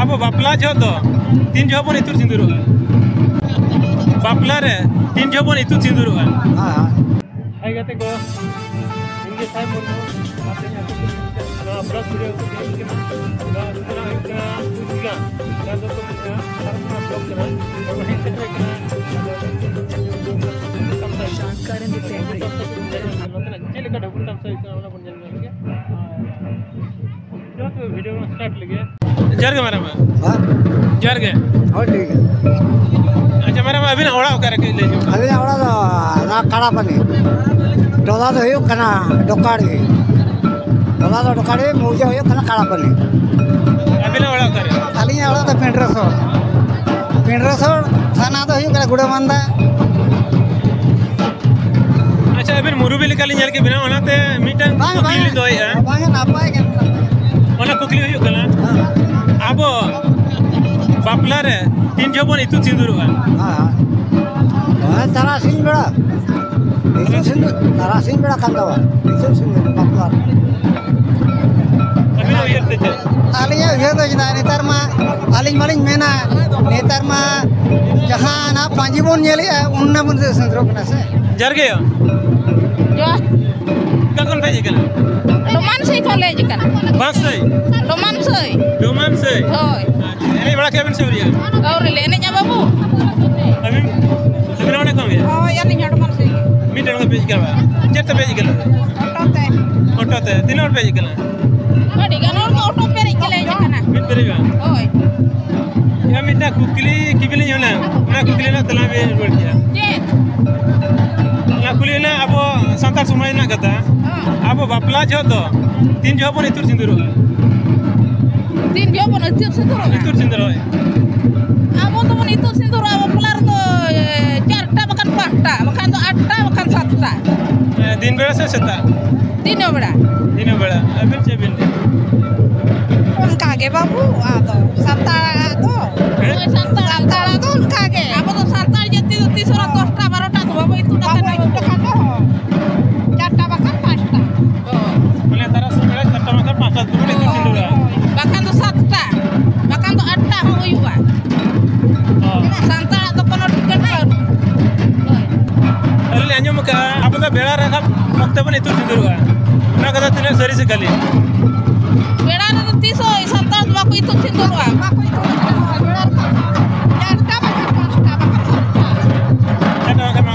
अब बापला जो तो तीन जो बन इतुर सिंदूर बापला रे तीन जो बन इतुर सिंदूर हाय गाते को इंगे साइ मन आते aku ब्लॉग वीडियो को के ना बुझगा का तो bisa karena ब्लॉग करा और हे सेट करा शानकारण di फेवरेट जेले का डबल टम से वाला बन जाएगा जो तो वीडियो में स्टार्ट लगे जर के मारा में हां जर के और ठीक है अच्छा मारा में अभी ना ओड़ा कर के ले जो अभी ओड़ा ना काड़ा पानी डोला तो हो कना डोकाड़ी डोला तो डोकाड़ी मौजा हो कना काड़ा पानी अभी ना ओड़ा करे खाली ओड़ा तो पेंड्रसोड़ थाना तो हो कना गुड़ा मंदा अच्छा अभी मुरुबी लिकाली नेल के बिना ओनाते मीटन कुकली दोय है बांगे नापाय के ओना कुकली हो कना अब बापला रे तीन जो बन इतु सिंदूर हां हां तारा सिंह बड़ा इतु सिंदूर तारा सिंह बड़ा कांदावा इतु सिंदूर बापला अभी ना उयरते छे आलिया उयरते जना नेतार मा आलिंग मालिंग मेना नेतार मा जहां ना पांजी बोन नेली उन्ना मन सिंदूर कना से जर गयो जो ककन भेजे कना डोमान से खोले जे कना बास से डोमान से होय एने बड़ा केबिन से उरिया और लेने जा बाबू अभी ना कम है हां यानी डोमान से मीटर का पेज करवा जेते पेज कला ऑटोते तीन और पेज कला गाड़ी गनोर ऑटो पे रिकले जे कना मिट पेरेगा होय या मिटा कुकली किबली होना ना कुकली ना तला बे रोड गया जे ना कुली ना अब संतार समाज ना कथा अब बापला जो तो तीन जो बन इतुर सिंदूर तीन जो बन इतुर सिंदूर है अब तो बन इतुर सिंदूर बापला तो चारटा बकन पांचटा बकन तो आठटा बकन सातटा दिन बेला से सेता दिन बेला अबे चेबिन उनका के बाबू आ तो संताड़ा तो उनका के अब तो संताड़ जति तो 30 और 10टा 12टा तो बाबू इतु ना चारटा बकन पांचटा बोले तारा से बेला चारटा बकन पांचटा तो बन इतुर सिंदूर बकन तो सातटा बकन तो आठटा हो हुआ संताड़ा तो कोनो टिकट अल्ले अंजम का अब तो बेड़ा रखा वक्त बन इतुर सिंदूर ना कदा तने सरी से गली बेड़ा तो 30 संताड़ बाको इतुर सिंदूर बाको इतुर बेड़ा चारटा बकन पांचटा बकन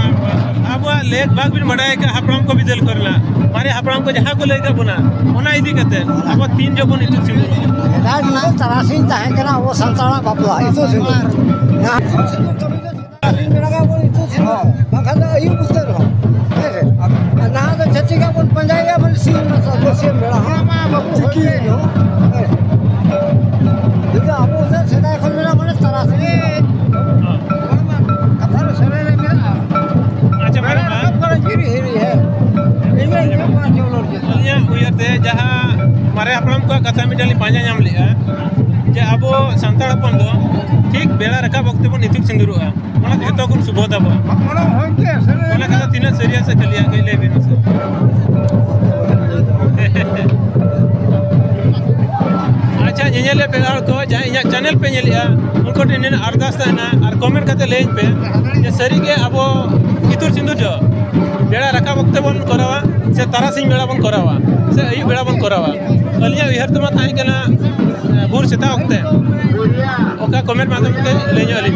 अब लेख भाग भी मडाय के हपड़म को भी दिल करला मारे हपड़म को जहां को लेकर बना ओना इदी कते अब तीन जो बन इतुर सिंदूर राज ना तरासी ताहे कना वो संताड़ा बापला इतुर सिंदूर बेड़ा का बन इतुर सिंदूर बखन अयु पुस्तर हो ना तो छची का बन पंजाया बन सीन ना सब सेम बेड़ा हां मा बाबू की हो दिगा अब से सेदा खन बेड़ा मन तरासी कथार सरे रे मेरा अच्छा मेरा पर गिरी हेरी है इमे पांच जोलर ये उयते जहां मारे हपड़म को कथा मिटाली पांजा नाम लिया जे अब संताड़ अपन दो ठीक बेड़ा रखा वक्त बन इतुर सिंदूर ओना जेतो को सुबोधा बो ओना होके ओना कथा तीन सरिया से खलिया गइले बिनो से अच्छा नेले बेगाड़ को जहां इया चैनल पे नेलिया उनको टिन अरदास ना और कमेंट करते लेन पे जे सरी के अब इतुर सिंदूर जो बेड़ा रखा वक्त बन करावा से तारा सिंह बेड़ा बन करावा से अयु बेड़ा बन करावा अलिया उहर तमा थाई कना भोर सेता वक्त ओका कमेंट माध्यम के लेजो अलिम